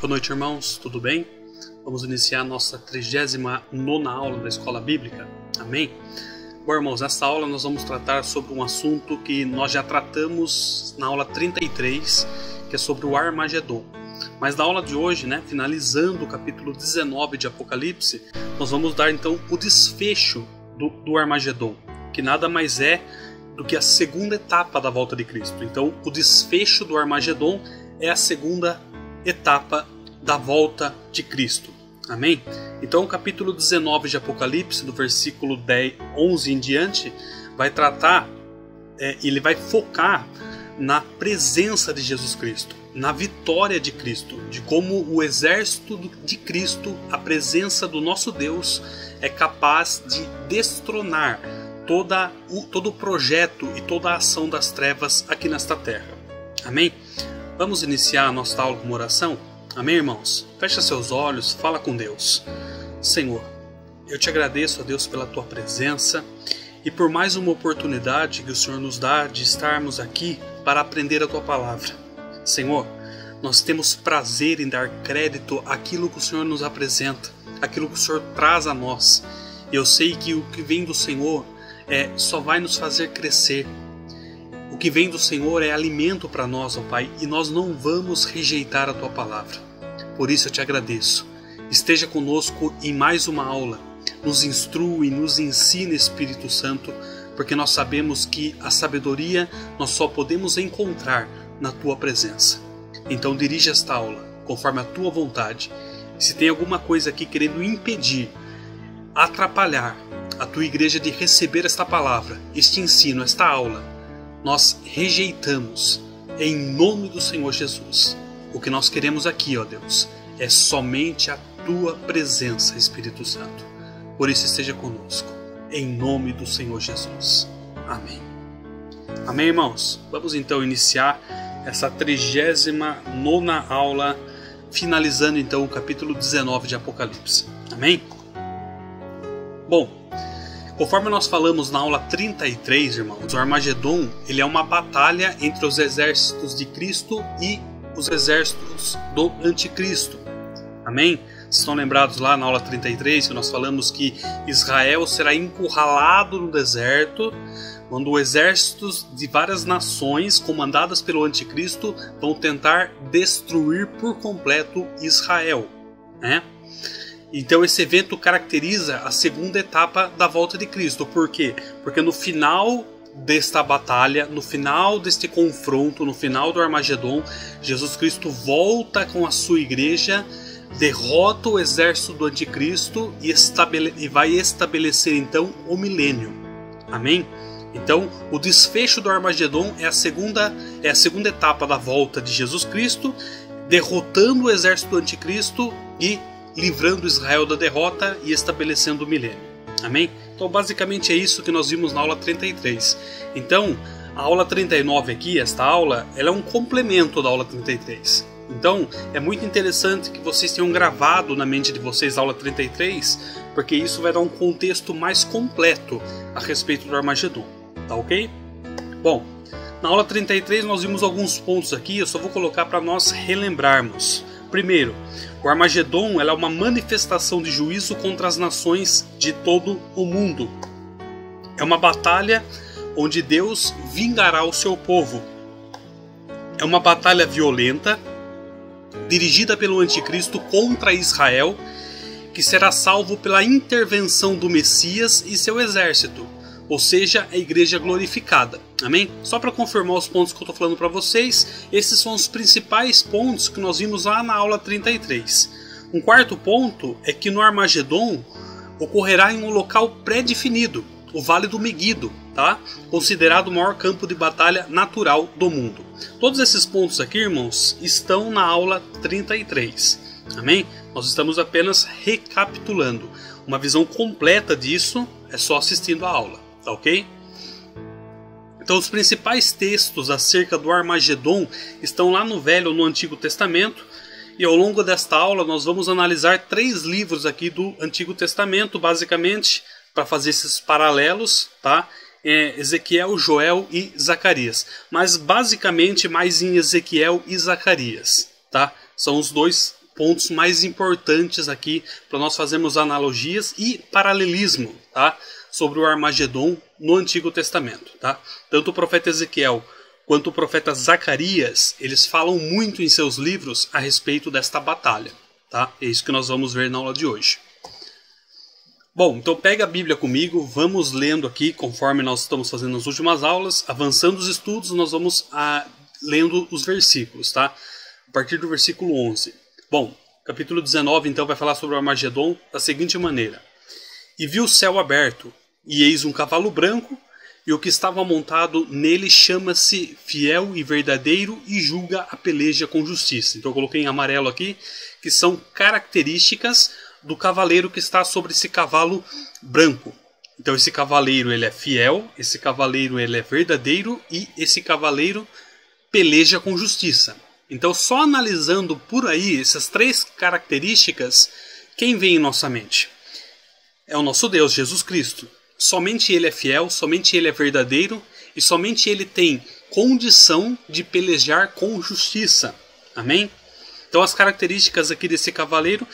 Boa noite, irmãos, tudo bem? Vamos iniciar a nossa 39ª aula da Escola Bíblica, amém? Bom, irmãos, nessa aula nós vamos tratar sobre um assunto que nós já tratamos na aula 33, que é sobre o Armagedon. Mas na aula de hoje, finalizando o capítulo 19 de Apocalipse, nós vamos dar então o desfecho do Armagedon, que nada mais é do que a segunda etapa da volta de Cristo. Então, o desfecho do Armagedon é a segunda etapa da volta de Cristo. Amém? Então, o capítulo 19 de Apocalipse, do versículo 11 em diante, vai tratar, ele vai focar na presença de Jesus Cristo, na vitória de Cristo, de como o exército de Cristo, a presença do nosso Deus, é capaz de destronar todo o projeto e toda a ação das trevas aqui nesta terra. Amém? Vamos iniciar a nossa aula com uma oração? Amém, irmãos? Fecha seus olhos, fala com Deus. Senhor, eu te agradeço, ó Deus, pela tua presença e por mais uma oportunidade que o Senhor nos dá de estarmos aqui para aprender a tua palavra. Senhor, nós temos prazer em dar crédito àquilo que o Senhor nos apresenta, aquilo que o Senhor traz a nós. Eu sei que o que vem do Senhor só vai nos fazer crescer. O que vem do Senhor é alimento para nós, ó Pai, e nós não vamos rejeitar a Tua palavra. Por isso eu te agradeço. Esteja conosco em mais uma aula. Nos instrua e nos ensina, Espírito Santo, porque nós sabemos que a sabedoria nós só podemos encontrar na Tua presença. Então dirige esta aula conforme a Tua vontade. Se tem alguma coisa aqui querendo impedir, atrapalhar a Tua igreja de receber esta palavra, este ensino, esta aula, nós rejeitamos em nome do Senhor Jesus. O que nós queremos aqui, ó Deus, é somente a Tua presença, Espírito Santo. Por isso esteja conosco, em nome do Senhor Jesus. Amém. Amém, irmãos? Vamos então iniciar essa 39ª aula, finalizando então o capítulo 19 de Apocalipse. Amém? Bom, conforme nós falamos na aula 33, irmãos, o Armagedon ele é uma batalha entre os exércitos de Cristo e os exércitos do Anticristo. Amém? Vocês estão lembrados lá na aula 33 que nós falamos que Israel será encurralado no deserto, quando exércitos de várias nações comandadas pelo Anticristo vão tentar destruir por completo Israel, Então esse evento caracteriza a segunda etapa da volta de Cristo. Por quê? Porque no final desta batalha, no final deste confronto, no final do Armagedon, Jesus Cristo volta com a sua igreja, derrota o exército do Anticristo e vai estabelecer então o milênio. Amém? Então o desfecho do Armagedon é a segunda etapa da volta de Jesus Cristo, derrotando o exército do Anticristo e livrando Israel da derrota e estabelecendo o milênio. Amém? Então basicamente é isso que nós vimos na aula 33. Então a aula 39 aqui, esta aula, ela é um complemento da aula 33. Então é muito interessante que vocês tenham gravado na mente de vocês a aula 33, porque isso vai dar um contexto mais completo a respeito do Armagedon. Tá ok? Bom, na aula 33 nós vimos alguns pontos aqui, eu só vou colocar para nós relembrarmos. Primeiro, o Armagedon é uma manifestação de juízo contra as nações de todo o mundo. É uma batalha onde Deus vingará o seu povo. É uma batalha violenta, dirigida pelo Anticristo contra Israel, que será salvo pela intervenção do Messias e seu exército, ou seja, a igreja glorificada. Amém? Só para confirmar os pontos que eu estou falando para vocês, esses são os principais pontos que nós vimos lá na aula 33. Um quarto ponto é que no Armagedon ocorrerá em um local pré-definido, o Vale do Meguido, considerado o maior campo de batalha natural do mundo. Todos esses pontos aqui, irmãos, estão na aula 33. Amém? Nós estamos apenas recapitulando. Uma visão completa disso é só assistindo a aula, tá ok? Então os principais textos acerca do Armagedon estão lá no Velho ou no Antigo Testamento. E ao longo desta aula nós vamos analisar 3 livros aqui do Antigo Testamento, basicamente, para fazer esses paralelos, tá? Ezequiel, Joel e Zacarias. Mas basicamente mais em Ezequiel e Zacarias, tá? São os dois pontos mais importantes aqui para nós fazermos analogias e paralelismo, tá? Sobre o Armagedon no Antigo Testamento, tá? Tanto o profeta Ezequiel quanto o profeta Zacarias, eles falam muito em seus livros a respeito desta batalha, tá? É isso que nós vamos ver na aula de hoje. Bom, então pega a Bíblia comigo, vamos lendo aqui, conforme nós estamos fazendo nas últimas aulas, avançando os estudos, nós vamos lendo os versículos, tá? A partir do versículo 11. Bom, capítulo 19 então vai falar sobre o Armagedon da seguinte maneira. E vi o céu aberto, e eis um cavalo branco, e o que estava montado nele chama-se Fiel e Verdadeiro e julga a peleja com justiça. Então eu coloquei em amarelo aqui, que são características do cavaleiro que está sobre esse cavalo branco. Então esse cavaleiro ele é fiel, esse cavaleiro ele é verdadeiro e esse cavaleiro peleja com justiça. Então só analisando por aí essas três características, quem vem em nossa mente? É o nosso Deus, Jesus Cristo. Somente Ele é fiel, somente Ele é verdadeiro e somente Ele tem condição de pelejar com justiça. Amém? Então as características aqui desse cavaleiro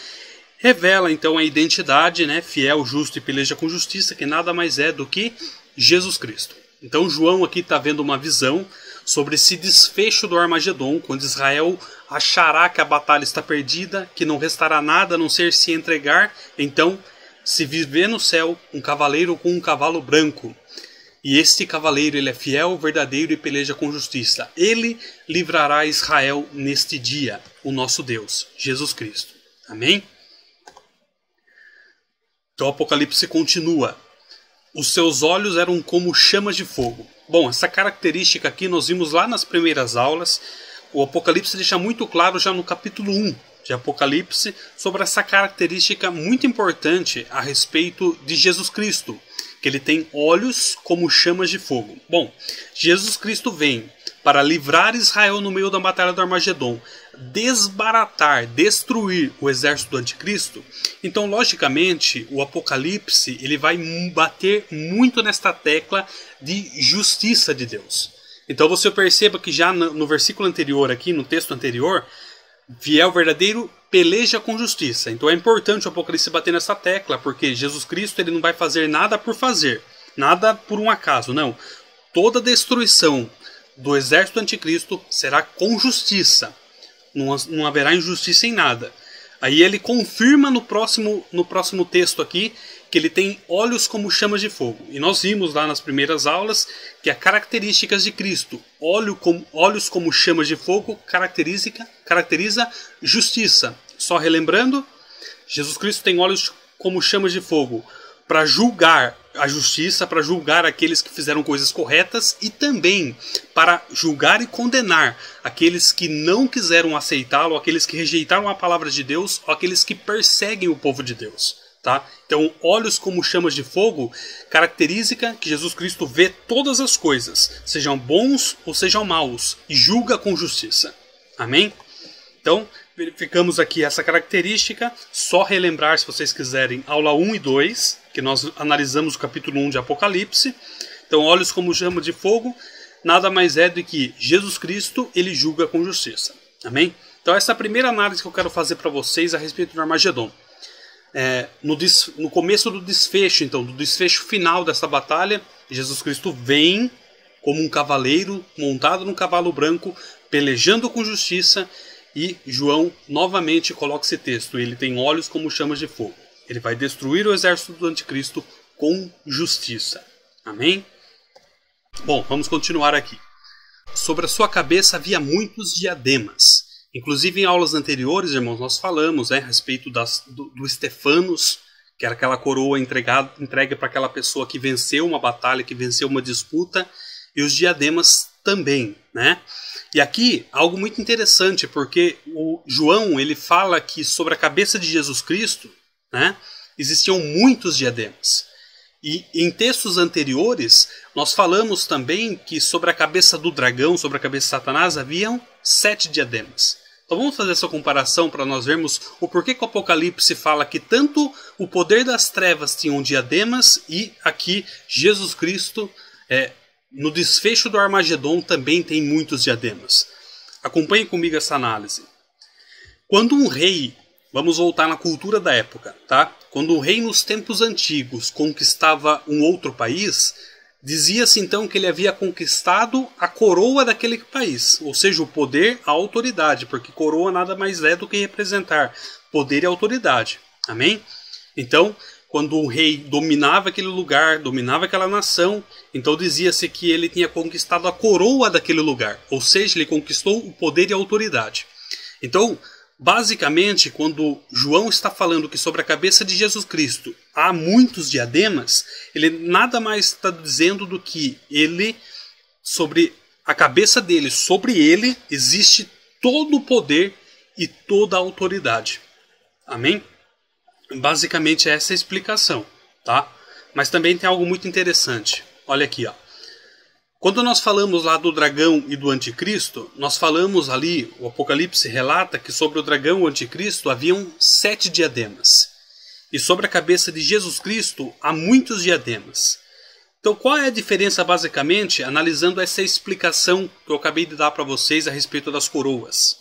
revela então a identidade, né, fiel, justo e peleja com justiça, que nada mais é do que Jesus Cristo. Então João aqui está vendo uma visão sobre esse desfecho do Armagedon, quando Israel achará que a batalha está perdida, que não restará nada a não ser se entregar, então se viver no céu um cavaleiro com um cavalo branco. E este cavaleiro ele é fiel, verdadeiro e peleja com justiça. Ele livrará Israel neste dia, o nosso Deus, Jesus Cristo. Amém? Então o Apocalipse continua. Os seus olhos eram como chamas de fogo. Bom, essa característica aqui nós vimos lá nas primeiras aulas. O Apocalipse deixa muito claro já no capítulo 1 de Apocalipse sobre essa característica muito importante a respeito de Jesus Cristo, que ele tem olhos como chamas de fogo. Bom, Jesus Cristo vem para livrar Israel no meio da batalha do Armagedon, desbaratar, destruir o exército do anticristo. Então, logicamente, o Apocalipse ele vai bater muito nesta tecla de justiça de Deus. Então você perceba que já no versículo anterior aqui, no texto anterior, fiel, verdadeiro, peleja com justiça. Então é importante o Apocalipse bater nessa tecla, porque Jesus Cristo ele não vai fazer nada por fazer, nada por um acaso, não. Toda destruição do exército do anticristo será com justiça. Não haverá injustiça em nada. Aí ele confirma no próximo texto aqui que ele tem olhos como chamas de fogo. E nós vimos lá nas primeiras aulas que as características de Cristo, olhos como chamas de fogo, caracteriza justiça. Só relembrando, Jesus Cristo tem olhos como chamas de fogo para julgar a justiça, para julgar aqueles que fizeram coisas corretas e também para julgar e condenar aqueles que não quiseram aceitá-lo, aqueles que rejeitaram a palavra de Deus, ou aqueles que perseguem o povo de Deus. Tá? Então, olhos como chamas de fogo, característica que Jesus Cristo vê todas as coisas, sejam bons ou sejam maus, e julga com justiça. Amém? Então, verificamos aqui essa característica. Só relembrar, se vocês quiserem, aula 1 e 2, que nós analisamos o capítulo 1 de Apocalipse. Então, olhos como chama de fogo, nada mais é do que Jesus Cristo, ele julga com justiça. Amém? Então, essa é a primeira análise que eu quero fazer para vocês a respeito do Armagedon. No começo do desfecho, então, do desfecho final dessa batalha, Jesus Cristo vem como um cavaleiro montado num cavalo branco, pelejando com justiça. E João novamente coloca esse texto. Ele tem olhos como chamas de fogo. Ele vai destruir o exército do anticristo com justiça. Amém? Bom, vamos continuar aqui. Sobre a sua cabeça havia muitos diademas. Inclusive em aulas anteriores, irmãos, nós falamos a respeito do Estefanos, que era aquela coroa entregue para aquela pessoa que venceu uma batalha, que venceu uma disputa, e os diademas também, né? E aqui, algo muito interessante, porque o João ele fala que sobre a cabeça de Jesus Cristo, né, existiam muitos diademas. E em textos anteriores, nós falamos também que sobre a cabeça do dragão, sobre a cabeça de Satanás, haviam 7 diademas. Então vamos fazer essa comparação para nós vermos o porquê que o Apocalipse fala que tanto o poder das trevas tinham diademas e aqui Jesus Cristo no desfecho do Armagedon também tem muitos diademas. Acompanhe comigo essa análise. Quando um rei, vamos voltar na cultura da época, tá? Quando um rei nos tempos antigos conquistava um outro país, dizia-se então que ele havia conquistado a coroa daquele país, ou seja, o poder, a autoridade, porque coroa nada mais é do que representar poder e autoridade. Amém? Então, quando o rei dominava aquele lugar, dominava aquela nação, então dizia-se que ele tinha conquistado a coroa daquele lugar, ou seja, ele conquistou o poder e a autoridade. Então, basicamente, quando João está falando que sobre a cabeça de Jesus Cristo há muitos diademas, ele nada mais está dizendo do que ele, sobre a cabeça dele, sobre ele, existe todo o poder e toda a autoridade. Amém? Basicamente essa é a explicação, tá? Mas também tem algo muito interessante. Olha aqui, ó. Quando nós falamos lá do dragão e do anticristo, nós falamos ali, o Apocalipse relata que sobre o dragão e o anticristo haviam 7 diademas. E sobre a cabeça de Jesus Cristo há muitos diademas. Então qual é a diferença basicamente, analisando essa explicação que eu acabei de dar para vocês a respeito das coroas?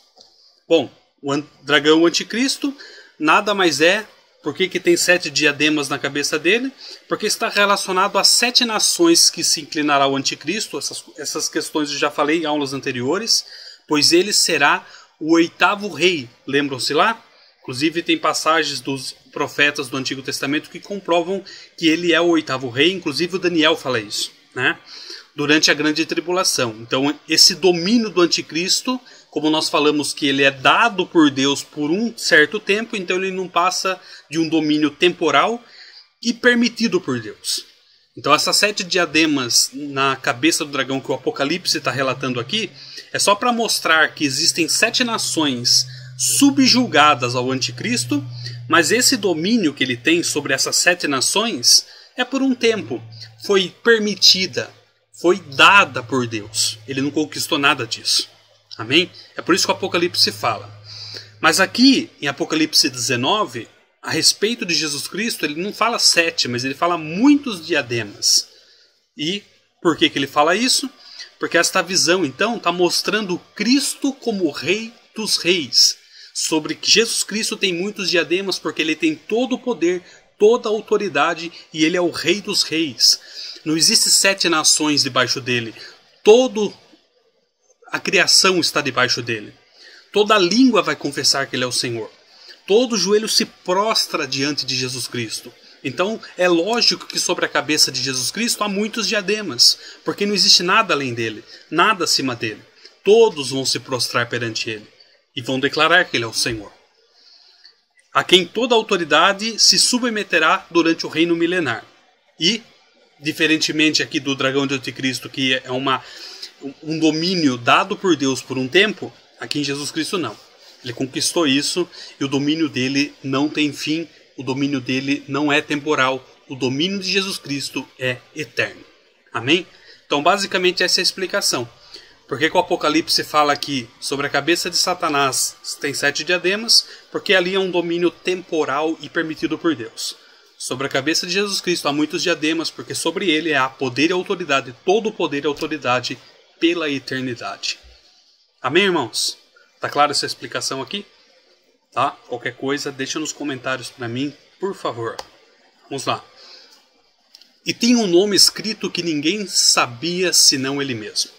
Bom, o dragão e o anticristo nada mais é. Por que tem 7 diademas na cabeça dele? Porque está relacionado às 7 nações que se inclinará ao anticristo. Essas questões eu já falei em aulas anteriores. Pois ele será o 8º rei. Lembram-se lá? Inclusive tem passagens dos profetas do Antigo Testamento que comprovam que ele é o 8º rei. Inclusive o Daniel fala isso, né? Durante a grande tribulação. Então esse domínio do anticristo, como nós falamos que ele é dado por Deus por um certo tempo, então ele não passa de um domínio temporal e permitido por Deus. Então essas 7 diademas na cabeça do dragão que o Apocalipse está relatando aqui, é só para mostrar que existem 7 nações subjugadas ao anticristo, mas esse domínio que ele tem sobre essas 7 nações é por um tempo, foi permitida, foi dada por Deus. Ele não conquistou nada disso. Amém? É por isso que o Apocalipse fala. Mas aqui, em Apocalipse 19, a respeito de Jesus Cristo, ele não fala 7, mas ele fala muitos diademas. E por que ele fala isso? Porque esta visão, então, está mostrando Cristo como o Rei dos Reis. Sobre que Jesus Cristo tem muitos diademas, porque ele tem todo o poder, toda a autoridade, e ele é o Rei dos Reis. Não existe 7 nações debaixo dele. Toda a criação está debaixo dele. Toda língua vai confessar que ele é o Senhor. Todo joelho se prostra diante de Jesus Cristo. Então é lógico que sobre a cabeça de Jesus Cristo há muitos diademas, porque não existe nada além dele, nada acima dele. Todos vão se prostrar perante ele e vão declarar que ele é o Senhor, a quem toda autoridade se submeterá durante o reino milenar. E, diferentemente aqui do dragão de anticristo, que é um domínio dado por Deus por um tempo, aqui em Jesus Cristo não. Ele conquistou isso e o domínio dele não tem fim, o domínio dele não é temporal, o domínio de Jesus Cristo é eterno. Amém? Então basicamente essa é a explicação. Por que o Apocalipse fala aqui sobre a cabeça de Satanás tem 7 diademas? Porque ali é um domínio temporal e permitido por Deus. Sobre a cabeça de Jesus Cristo há muitos diademas, porque sobre ele há poder e autoridade, todo o poder e autoridade pela eternidade. Amém, irmãos? Tá clara essa explicação aqui? Tá? Qualquer coisa, deixa nos comentários para mim, por favor. Vamos lá. E tem um nome escrito que ninguém sabia senão ele mesmo.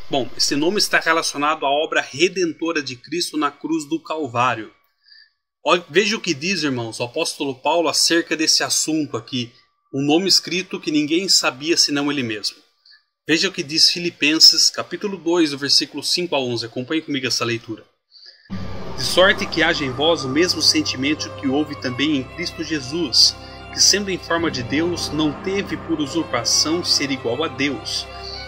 Bom, esse nome está relacionado à obra redentora de Cristo na cruz do Calvário. Veja o que diz, irmãos, o apóstolo Paulo acerca desse assunto aqui. Um nome escrito que ninguém sabia senão ele mesmo. Veja o que diz Filipenses, capítulo 2, do versículo 5 a 11. Acompanhe comigo essa leitura. De sorte que haja em vós o mesmo sentimento que houve também em Cristo Jesus, que sendo em forma de Deus, não teve por usurpação ser igual a Deus,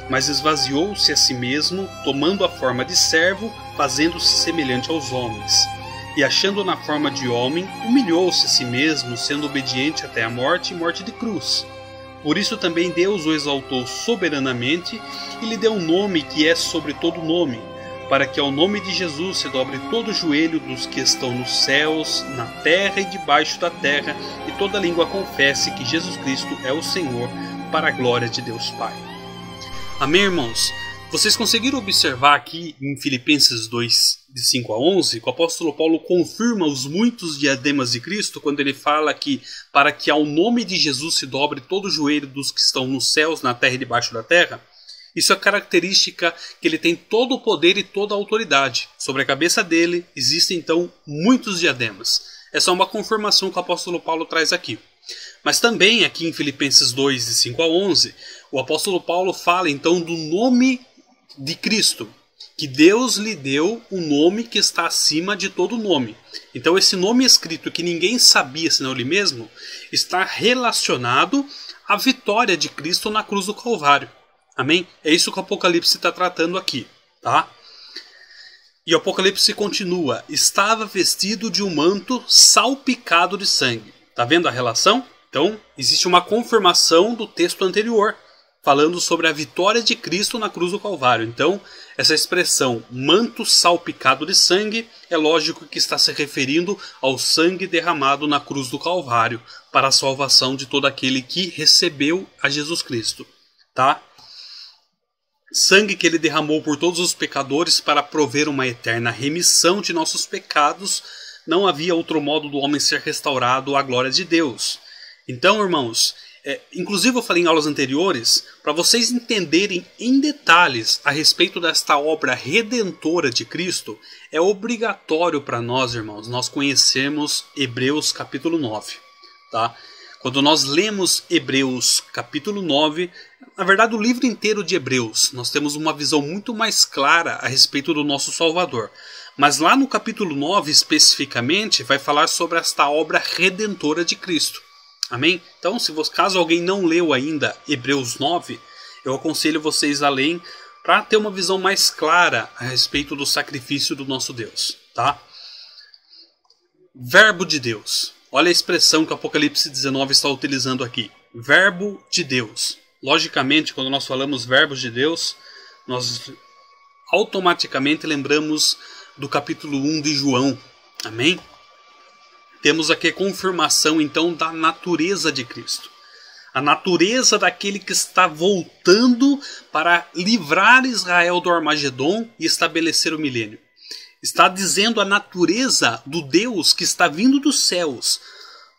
mas esvaziou-se a si mesmo, tomando a forma de servo, fazendo-se semelhante aos homens. E achando na forma de homem, humilhou-se a si mesmo, sendo obediente até a morte e morte de cruz. Por isso também Deus o exaltou soberanamente e lhe deu um nome que é sobre todo nome, para que ao nome de Jesus se dobre todo o joelho dos que estão nos céus, na terra e debaixo da terra, e toda língua confesse que Jesus Cristo é o Senhor, para a glória de Deus Pai. Amém, irmãos? Vocês conseguiram observar aqui em Filipenses 2, de 5 a 11, que o apóstolo Paulo confirma os muitos diademas de Cristo quando ele fala que para que ao nome de Jesus se dobre todo o joelho dos que estão nos céus, na terra e debaixo da terra? Isso é característica que ele tem todo o poder e toda a autoridade. Sobre a cabeça dele existem então muitos diademas. Essa é uma confirmação que o apóstolo Paulo traz aqui. Mas também aqui em Filipenses 2, de 5 a 11, o apóstolo Paulo fala então do nome de Cristo, que Deus lhe deu um nome que está acima de todo nome. Então esse nome escrito que ninguém sabia senão ele mesmo, está relacionado à vitória de Cristo na cruz do Calvário. Amém? É isso que o Apocalipse está tratando aqui, tá? E o Apocalipse continua: estava vestido de um manto salpicado de sangue. Tá vendo a relação? Então, existe uma confirmação do texto anterior, falando sobre a vitória de Cristo na cruz do Calvário. Então, essa expressão manto salpicado de sangue é lógico que está se referindo ao sangue derramado na cruz do Calvário para a salvação de todo aquele que recebeu a Jesus Cristo, tá? Sangue que ele derramou por todos os pecadores para prover uma eterna remissão de nossos pecados. Não havia outro modo do homem ser restaurado à glória de Deus. Então, irmãos, inclusive eu falei em aulas anteriores, para vocês entenderem em detalhes a respeito desta obra redentora de Cristo, é obrigatório para nós, irmãos, nós conhecermos Hebreus capítulo 9. Tá? Quando nós lemos Hebreus capítulo 9, na verdade o livro inteiro de Hebreus, nós temos uma visão muito mais clara a respeito do nosso Salvador. Mas lá no capítulo 9, especificamente, vai falar sobre esta obra redentora de Cristo. Amém? Então, caso alguém não leu ainda Hebreus 9, eu aconselho vocês a lerem para ter uma visão mais clara a respeito do sacrifício do nosso Deus. Tá? Verbo de Deus. Olha a expressão que o Apocalipse 19 está utilizando aqui. Verbo de Deus. Logicamente, quando nós falamos verbos de Deus, nós automaticamente lembramos do capítulo 1 de João. Amém? Temos aqui a confirmação então da natureza de Cristo. A natureza daquele que está voltando para livrar Israel do Armagedon e estabelecer o milênio. Está dizendo a natureza do Deus que está vindo dos céus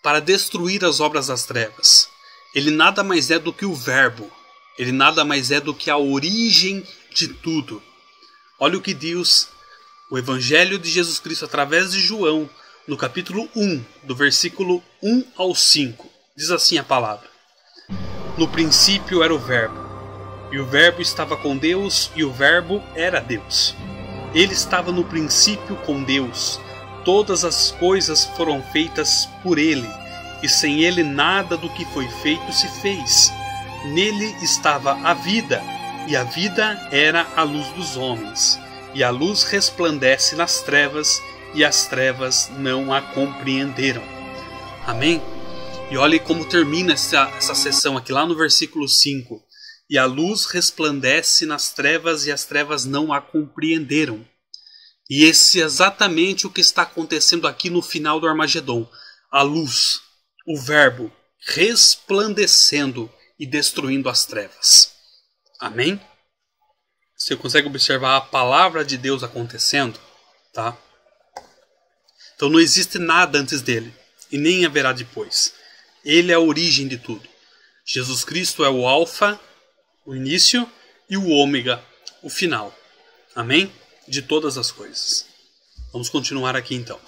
para destruir as obras das trevas. Ele nada mais é do que o verbo. Ele nada mais é do que a origem de tudo. Olha o que diz o Evangelho de Jesus Cristo através de João, no capítulo 1, do versículo 1 ao 5. Diz assim a palavra: no princípio era o Verbo, e o Verbo estava com Deus, e o Verbo era Deus. Ele estava no princípio com Deus. Todas as coisas foram feitas por ele, e sem ele nada do que foi feito se fez. Nele estava a vida, e a vida era a luz dos homens. E a luz resplandece nas trevas, e as trevas não a compreenderam. Amém? E olhe como termina essa sessão aqui, lá no versículo 5. E a luz resplandece nas trevas, e as trevas não a compreenderam. E esse é exatamente o que está acontecendo aqui no final do Armagedon. A luz, o verbo, resplandecendo e destruindo as trevas. Amém? Você consegue observar a palavra de Deus acontecendo? Tá? Então não existe nada antes dele, e nem haverá depois. Ele é a origem de tudo. Jesus Cristo é o alfa, o início, e o ômega, o final. Amém? De todas as coisas. Vamos continuar aqui então.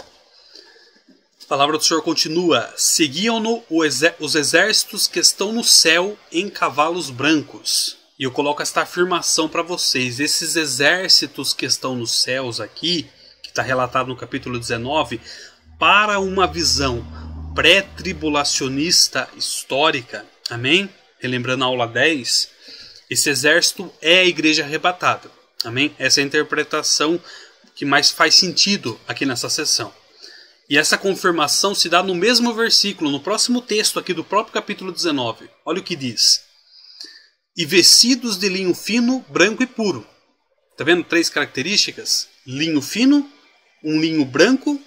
A palavra do Senhor continua: seguiam-no os exércitos que estão no céu em cavalos brancos. E eu coloco esta afirmação para vocês. Esses exércitos que estão nos céus aqui, que está relatado no capítulo 19, para uma visão pré-tribulacionista histórica, amém? Relembrando a aula 10, esse exército é a igreja arrebatada, amém? Essa é a interpretação que mais faz sentido aqui nessa sessão. E essa confirmação se dá no mesmo versículo, no próximo texto aqui do próprio capítulo 19. Olha o que diz: e vestidos de linho fino, branco e puro. Está vendo? 3 características: linho fino, um linho branco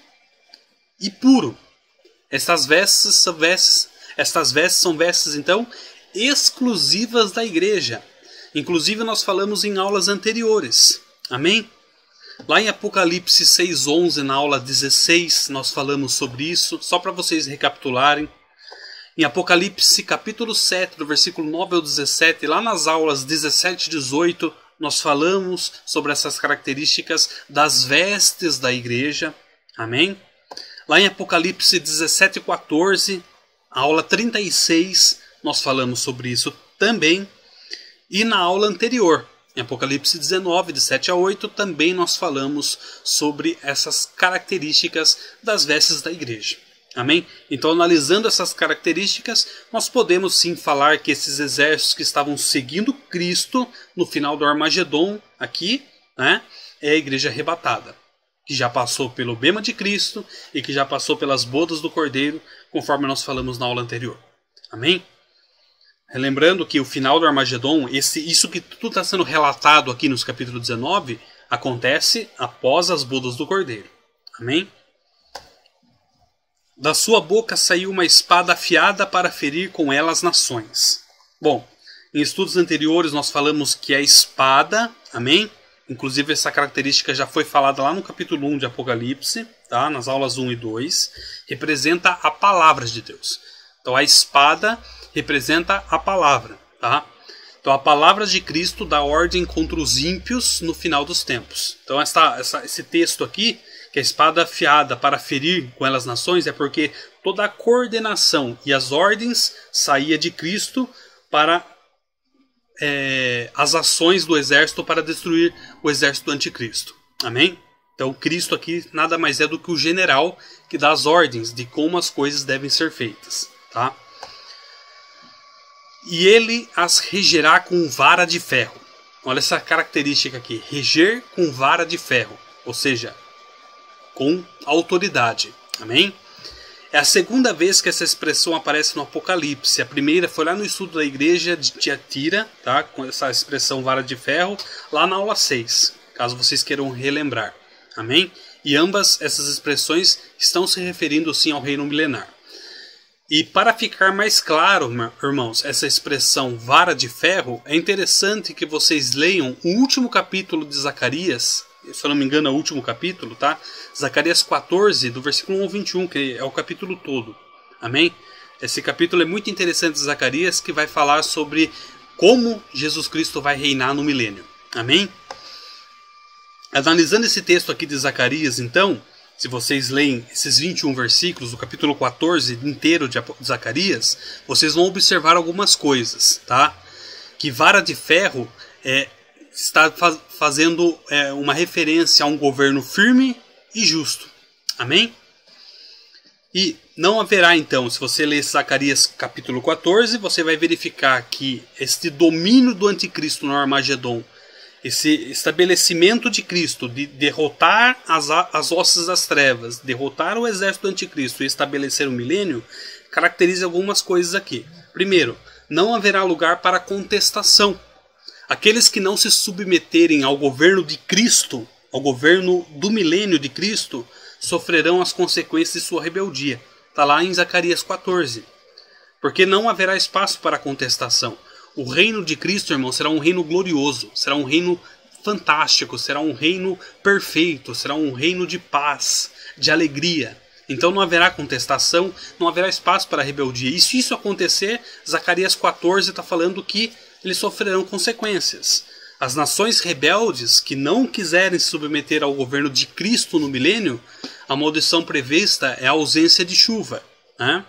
e puro. Estas vestes são vestes então exclusivas da igreja. Inclusive nós falamos em aulas anteriores. Amém? Lá em Apocalipse 6:11, na aula 16, nós falamos sobre isso, só para vocês recapitularem. Em Apocalipse capítulo 7, do versículo 9 ao 17, lá nas aulas 17 e 18, nós falamos sobre essas características das vestes da igreja. Amém? Lá em Apocalipse 17 e 14, aula 36, nós falamos sobre isso também. E na aula anterior, em Apocalipse 19, de 7 a 8, também nós falamos sobre essas características das vestes da igreja. Amém? Então, analisando essas características, nós podemos sim falar que esses exércitos que estavam seguindo Cristo no final do Armagedon, aqui, né, é a igreja arrebatada, que já passou pelo bema de Cristo e que já passou pelas bodas do Cordeiro, conforme nós falamos na aula anterior. Amém? Lembrando que o final do Armagedon, isso que tudo está sendo relatado aqui nos capítulos 19, acontece após as bodas do Cordeiro. Amém? Da sua boca saiu uma espada afiada para ferir com ela as nações. Bom, em estudos anteriores nós falamos que a espada, amém? Inclusive essa característica já foi falada lá no capítulo 1 de Apocalipse, tá? Nas aulas 1 e 2, representa a palavra de Deus. Então a espada representa a palavra, tá? Então a palavra de Cristo dá ordem contra os ímpios no final dos tempos. Então esse texto aqui, que a espada afiada para ferir com elas nações, é porque toda a coordenação e as ordens saía de Cristo para as ações do exército para destruir o exército do anticristo. Amém? Então Cristo aqui nada mais é do que o general que dá as ordens de como as coisas devem ser feitas, tá? E ele as regerá com vara de ferro. Olha essa característica aqui, reger com vara de ferro, ou seja, com autoridade. Amém? É a segunda vez que essa expressão aparece no Apocalipse. A primeira foi lá no estudo da igreja de Tiatira, tá? Com essa expressão vara de ferro, lá na aula 6, caso vocês queiram relembrar. Amém? E ambas essas expressões estão se referindo sim ao reino milenar. E para ficar mais claro, irmãos, essa expressão vara de ferro, é interessante que vocês leiam o último capítulo de Zacarias, se eu não me engano é o último capítulo, tá? Zacarias 14, do versículo 1 ao 21, que é o capítulo todo. Amém? Esse capítulo é muito interessante de Zacarias, que vai falar sobre como Jesus Cristo vai reinar no milênio. Amém? Analisando esse texto aqui de Zacarias, então, se vocês leem esses 21 versículos do capítulo 14 inteiro de Zacarias, vocês vão observar algumas coisas, tá? Que vara de ferro está fazendo uma referência a um governo firme e justo. Amém? E não haverá então, se você ler Zacarias capítulo 14, você vai verificar que este domínio do anticristo no Armagedon, esse estabelecimento de Cristo de derrotar as hostes das trevas, derrotar o exército do anticristo e estabelecer o milênio, caracteriza algumas coisas aqui. Primeiro, não haverá lugar para contestação. Aqueles que não se submeterem ao governo de Cristo, ao governo do milênio de Cristo, sofrerão as consequências de sua rebeldia. Está lá em Zacarias 14. Porque não haverá espaço para contestação. O reino de Cristo, irmão, será um reino glorioso, será um reino fantástico, será um reino perfeito, será um reino de paz, de alegria. Então não haverá contestação, não haverá espaço para rebeldia. E se isso acontecer, Zacarias 14 está falando que eles sofrerão consequências. As nações rebeldes que não quiserem se submeter ao governo de Cristo no milênio, a maldição prevista é a ausência de chuva, né?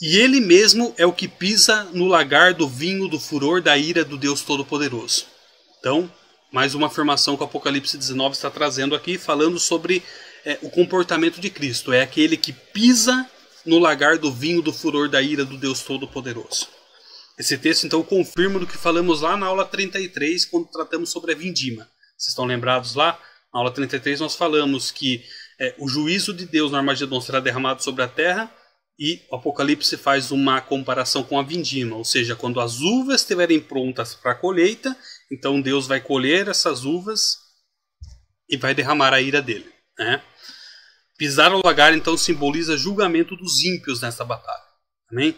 E ele mesmo é o que pisa no lagar do vinho do furor da ira do Deus Todo-Poderoso. Então, mais uma afirmação que o Apocalipse 19 está trazendo aqui, falando sobre o comportamento de Cristo. É aquele que pisa no lagar do vinho do furor da ira do Deus Todo-Poderoso. Esse texto, então, confirma do que falamos lá na aula 33, quando tratamos sobre a vindima. Vocês estão lembrados lá? Na aula 33 nós falamos que o juízo de Deus no Armagedon será derramado sobre a terra, e o Apocalipse faz uma comparação com a vindima, ou seja, quando as uvas estiverem prontas para a colheita, então Deus vai colher essas uvas e vai derramar a ira dele, né? Pisar o lagar, então, simboliza julgamento dos ímpios nessa batalha. Amém?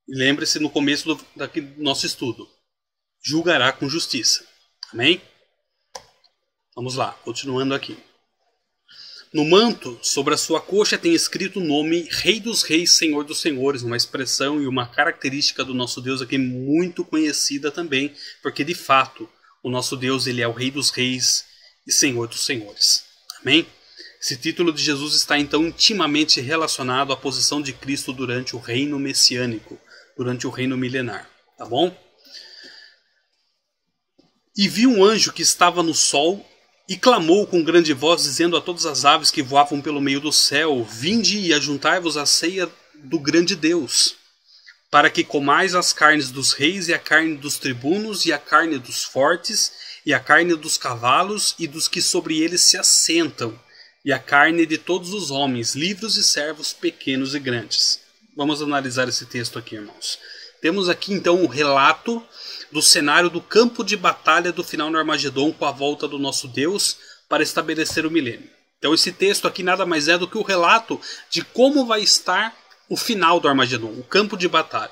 Lembre-se no começo do nosso estudo. julgará com justiça. Amém? Vamos lá, continuando aqui. No manto, sobre a sua coxa, tem escrito o nome Rei dos Reis, Senhor dos Senhores, uma expressão e uma característica do nosso Deus aqui muito conhecida também, porque de fato o nosso Deus ele é o Rei dos Reis e Senhor dos Senhores. Amém? Esse título de Jesus está então intimamente relacionado à posição de Cristo durante o reino messiânico, durante o reino milenar. Tá bom? E vi um anjo que estava no sol e clamou com grande voz, dizendo a todas as aves que voavam pelo meio do céu: Vinde e ajuntai-vos à ceia do grande Deus, para que comais as carnes dos reis, e a carne dos tribunos, e a carne dos fortes, e a carne dos cavalos, e dos que sobre eles se assentam, e a carne de todos os homens, livres e servos, pequenos e grandes. Vamos analisar esse texto aqui, irmãos. Temos aqui então o relato do cenário do campo de batalha do final do Armagedon com a volta do nosso Deus para estabelecer o milênio. Então esse texto aqui nada mais é do que o relato de como vai estar o final do Armagedon, o campo de batalha.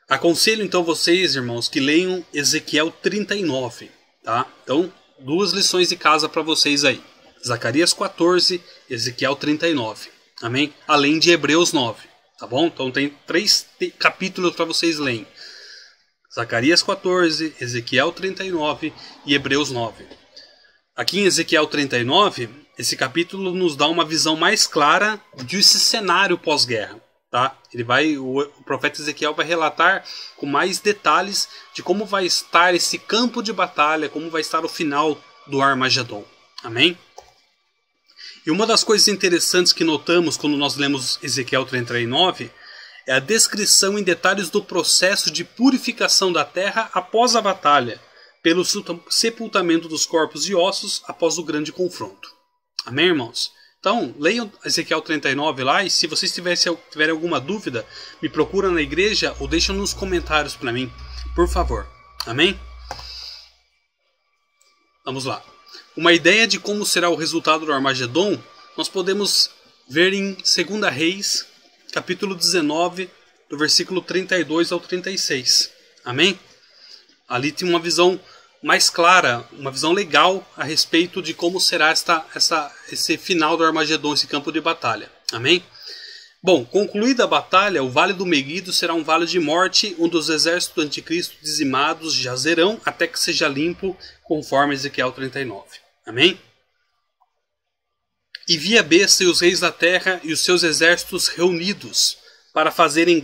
Aconselho então vocês, irmãos, que leiam Ezequiel 39, tá? Então, 2 lições de casa para vocês aí. Zacarias 14, Ezequiel 39. Amém? Além de Hebreus 9, tá bom? Então tem 3 capítulos para vocês lerem. Zacarias 14, Ezequiel 39 e Hebreus 9. Aqui em Ezequiel 39, esse capítulo nos dá uma visão mais clara desse cenário pós-guerra. Tá? O profeta Ezequiel vai relatar com mais detalhes de como vai estar esse campo de batalha, como vai estar o final do Armagedon. Amém? E uma das coisas interessantes que notamos quando nós lemos Ezequiel 39 é a descrição em detalhes do processo de purificação da terra após a batalha, pelo sepultamento dos corpos e ossos após o grande confronto. Amém, irmãos? Então, leiam Ezequiel 39 lá, e se vocês tiverem alguma dúvida, me procura na igreja ou deixa nos comentários para mim, por favor. Amém? Vamos lá. Uma ideia de como será o resultado do Armagedon, nós podemos ver em 2 Reis, capítulo 19, do versículo 32 ao 36. Amém? Ali tem uma visão mais clara, uma visão legal a respeito de como será esse final do Armagedon, esse campo de batalha. Amém? Bom, concluída a batalha, o Vale do Meguido será um vale de morte, onde os exércitos do anticristo dizimados jazerão até que seja limpo, conforme Ezequiel 39. Amém? E vi a besta e os reis da terra e os seus exércitos reunidos para fazerem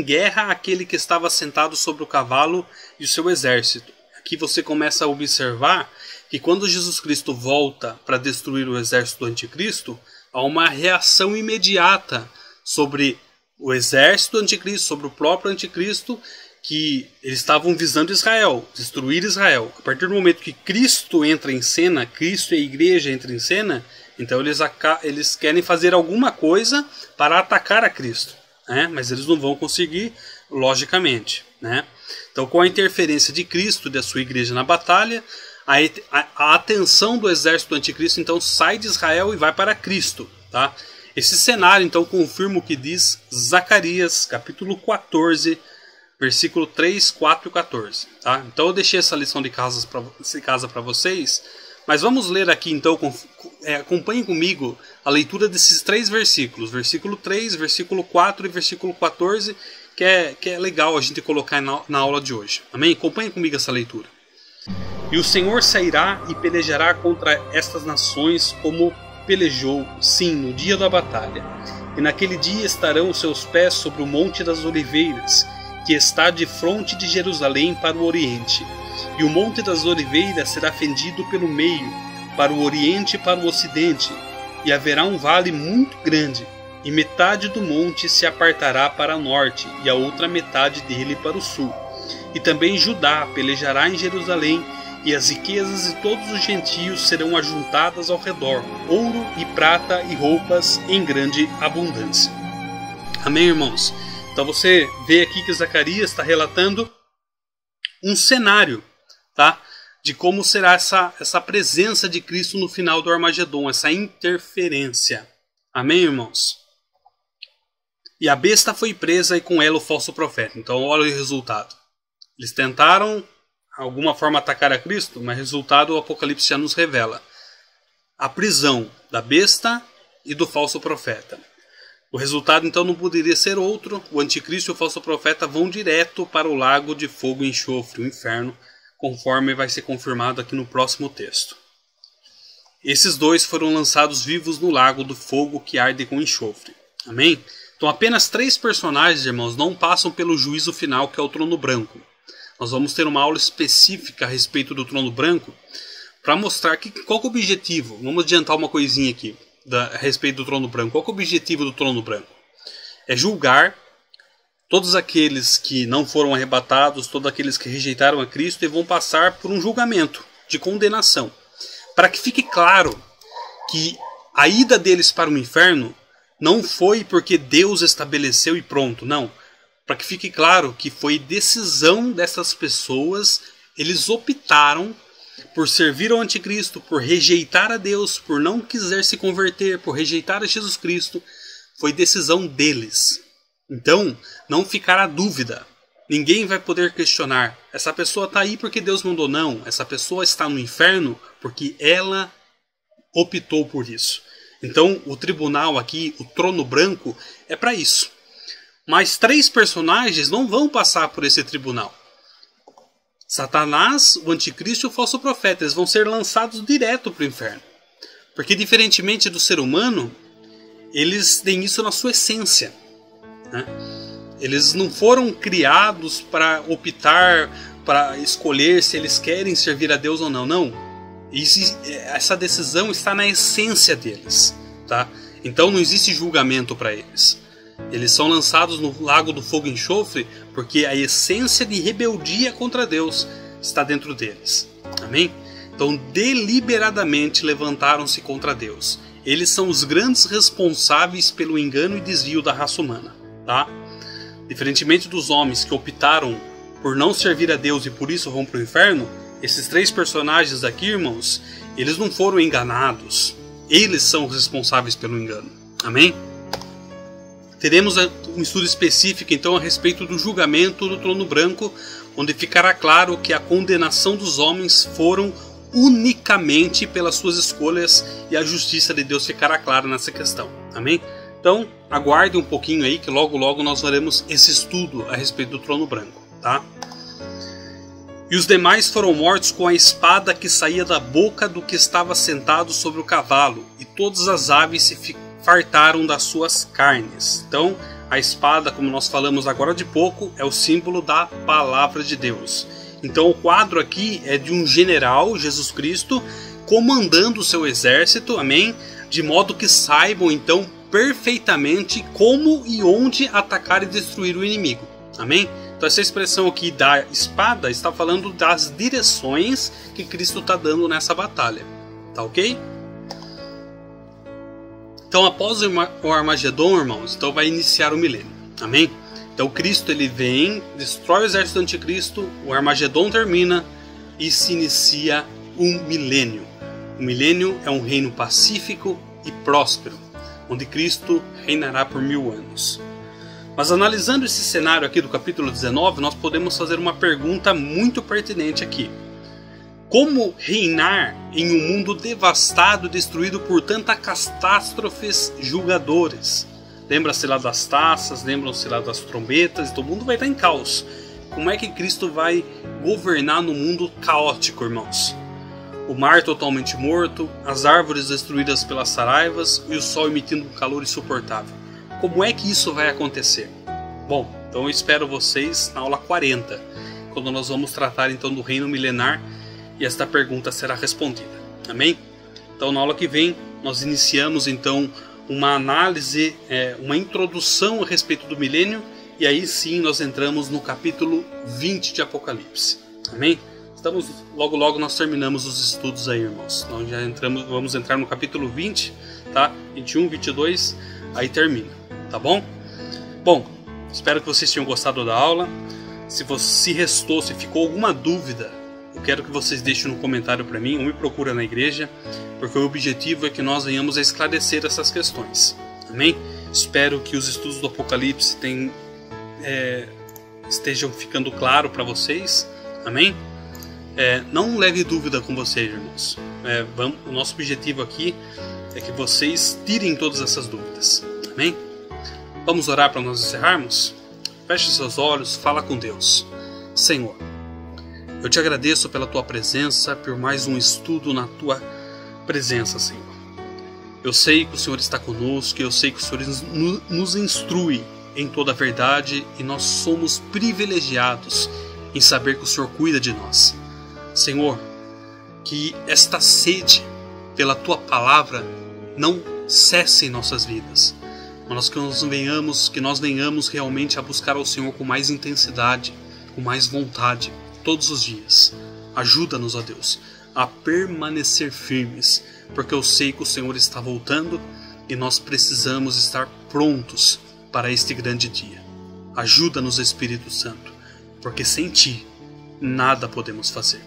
guerra àquele que estava sentado sobre o cavalo e o seu exército. Aqui você começa a observar que quando Jesus Cristo volta para destruir o exército do anticristo, há uma reação imediata sobre o exército do anticristo, sobre o próprio anticristo, que eles estavam visando Israel, destruir Israel. A partir do momento que Cristo entra em cena, Cristo e a igreja entram em cena, então eles querem fazer alguma coisa para atacar a Cristo, né? Mas eles não vão conseguir, logicamente, né? Então, com a interferência de Cristo e da sua igreja na batalha, a atenção do exército do anticristo então sai de Israel e vai para Cristo, tá? Esse cenário então confirma o que diz Zacarias, capítulo 14, versículo 3, 4 e 14. Tá? Então eu deixei essa lição de casa para vocês, mas vamos ler aqui então, acompanhem comigo a leitura desses 3 versículos, versículo 3, versículo 4 e versículo 14, que é legal a gente colocar na aula de hoje. Amém? Acompanhem comigo essa leitura. E o Senhor sairá e pelejará contra estas nações como pelejou, sim, no dia da batalha. E naquele dia estarão os seus pés sobre o Monte das Oliveiras, que está de fronte de Jerusalém para o oriente. E o Monte das Oliveiras será fendido pelo meio, para o oriente e para o ocidente, e haverá um vale muito grande, e metade do monte se apartará para o norte, e a outra metade dele para o sul. E também Judá pelejará em Jerusalém, e as riquezas de todos os gentios serão ajuntadas ao redor, ouro e prata e roupas em grande abundância. Amém, irmãos? Então você vê aqui que Zacarias está relatando um cenário, tá? De como será essa presença de Cristo no final do Armagedon, essa interferência. Amém, irmãos? E a besta foi presa e com ela o falso profeta. Então olha o resultado. Eles tentaram, de alguma forma, atacar a Cristo, mas o resultado o Apocalipse já nos revela. A prisão da besta e do falso profeta. O resultado, então, não poderia ser outro. O anticristo e o falso profeta vão direto para o lago de fogo e enxofre, o inferno, conforme vai ser confirmado aqui no próximo texto. Esses dois foram lançados vivos no lago do fogo que arde com enxofre. Amém? Então apenas 3 personagens, irmãos, não passam pelo juízo final, que é o trono branco. Nós vamos ter uma aula específica a respeito do trono branco para mostrar qual que é o objetivo. Vamos adiantar uma coisinha aqui a respeito do trono branco. Qual que é o objetivo do trono branco? É julgar todos aqueles que não foram arrebatados, todos aqueles que rejeitaram a Cristo, e vão passar por um julgamento de condenação. Para que fique claro que a ida deles para o inferno não foi porque Deus estabeleceu e pronto, não. Para que fique claro que foi decisão dessas pessoas, eles optaram por servir ao anticristo, por rejeitar a Deus, por não quiser se converter, por rejeitar a Jesus Cristo. Foi decisão deles. Então, não ficará dúvida. Ninguém vai poder questionar. Essa pessoa está aí porque Deus mandou, não. Essa pessoa está no inferno porque ela optou por isso. Então, o tribunal aqui, o trono branco, é para isso. Mas 3 personagens não vão passar por esse tribunal. Satanás, o anticristo e o falso profeta. Eles vão ser lançados direto para o inferno. Porque, diferentemente do ser humano, eles têm isso na sua essência, né? Eles não foram criados para optar, para escolher se eles querem servir a Deus ou não. Não. Essa decisão está na essência deles, tá? Então não existe julgamento para eles. Eles são lançados no lago do fogo e enxofre porque a essência de rebeldia contra Deus está dentro deles. Amém? Então deliberadamente levantaram-se contra Deus. Eles são os grandes responsáveis pelo engano e desvio da raça humana, tá? Diferentemente dos homens que optaram por não servir a Deus e por isso vão para o inferno, esses 3 personagens aqui, irmãos, eles não foram enganados. Eles são os responsáveis pelo engano. Amém? Teremos um estudo específico, então, a respeito do julgamento do trono branco, onde ficará claro que a condenação dos homens foram unicamente pelas suas escolhas e a justiça de Deus ficará clara nessa questão. Amém? Então, aguarde um pouquinho aí que logo logo nós faremos esse estudo a respeito do trono branco, tá? E os demais foram mortos com a espada que saía da boca do que estava sentado sobre o cavalo, e todas as aves se fartaram das suas carnes. Então, a espada, como nós falamos agora de pouco, é o símbolo da palavra de Deus. Então, o quadro aqui é de um general, Jesus Cristo, comandando o seu exército, amém? De modo que saibam, então, perfeitamente como e onde atacar e destruir o inimigo. Amém? Então essa expressão aqui da espada está falando das direções que Cristo está dando nessa batalha. Tá ok? Então após o Armagedon, irmãos, então vai iniciar o milênio. Amém? Então Cristo ele vem, destrói o exército do anticristo, o Armagedon termina e se inicia um milênio. O milênio é um reino pacífico e próspero, onde Cristo reinará por 1000 anos. Mas analisando esse cenário aqui do capítulo 19, nós podemos fazer uma pergunta muito pertinente aqui. Como reinar em um mundo devastado, destruído por tantas catástrofes julgadoras? Lembra-se lá das taças, lembram-se lá das trombetas, então o mundo vai estar em caos. Como é que Cristo vai governar no mundo caótico, irmãos? O mar totalmente morto, as árvores destruídas pelas saraivas e o sol emitindo um calor insuportável. Como é que isso vai acontecer? Bom, então eu espero vocês na aula 40, quando nós vamos tratar então do reino milenar e esta pergunta será respondida. Amém? Então na aula que vem nós iniciamos então uma análise, uma introdução a respeito do milênio, e aí sim nós entramos no capítulo 20 de Apocalipse. Amém? Logo logo nós terminamos os estudos aí, irmãos. Nós já vamos entrar no capítulo 20, tá? 21, 22, aí termina, tá bom? Bom, espero que vocês tenham gostado da aula. Se restou, se ficou alguma dúvida, eu quero que vocês deixem no comentário para mim ou me procura na igreja, porque o objetivo é que nós venhamos a esclarecer essas questões. Amém? Espero que os estudos do Apocalipse tenham estejam ficando claro para vocês. Amém? Não leve dúvida com vocês, irmãos. O nosso objetivo aqui é que vocês tirem todas essas dúvidas. Amém? Vamos orar para nós encerrarmos? Feche seus olhos, fala com Deus. Senhor, eu te agradeço pela tua presença, por mais um estudo na tua presença, Senhor. Eu sei que o Senhor está conosco, eu sei que o Senhor nos instrui em toda a verdade e nós somos privilegiados em saber que o Senhor cuida de nós. Senhor, que esta sede pela tua palavra não cesse em nossas vidas, mas que nós venhamos realmente a buscar ao Senhor com mais intensidade, com mais vontade, todos os dias. Ajuda-nos, ó Deus, a permanecer firmes, porque eu sei que o Senhor está voltando e nós precisamos estar prontos para este grande dia. Ajuda-nos, Espírito Santo, porque sem Ti nada podemos fazer.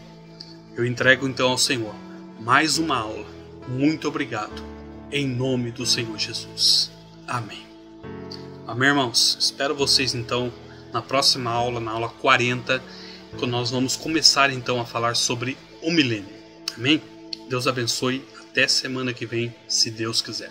Eu entrego então ao Senhor mais uma aula. Muito obrigado, em nome do Senhor Jesus. Amém. Amém, irmãos? Espero vocês então na próxima aula, na aula 40, quando nós vamos começar então a falar sobre o milênio. Amém? Deus abençoe. Até semana que vem, se Deus quiser.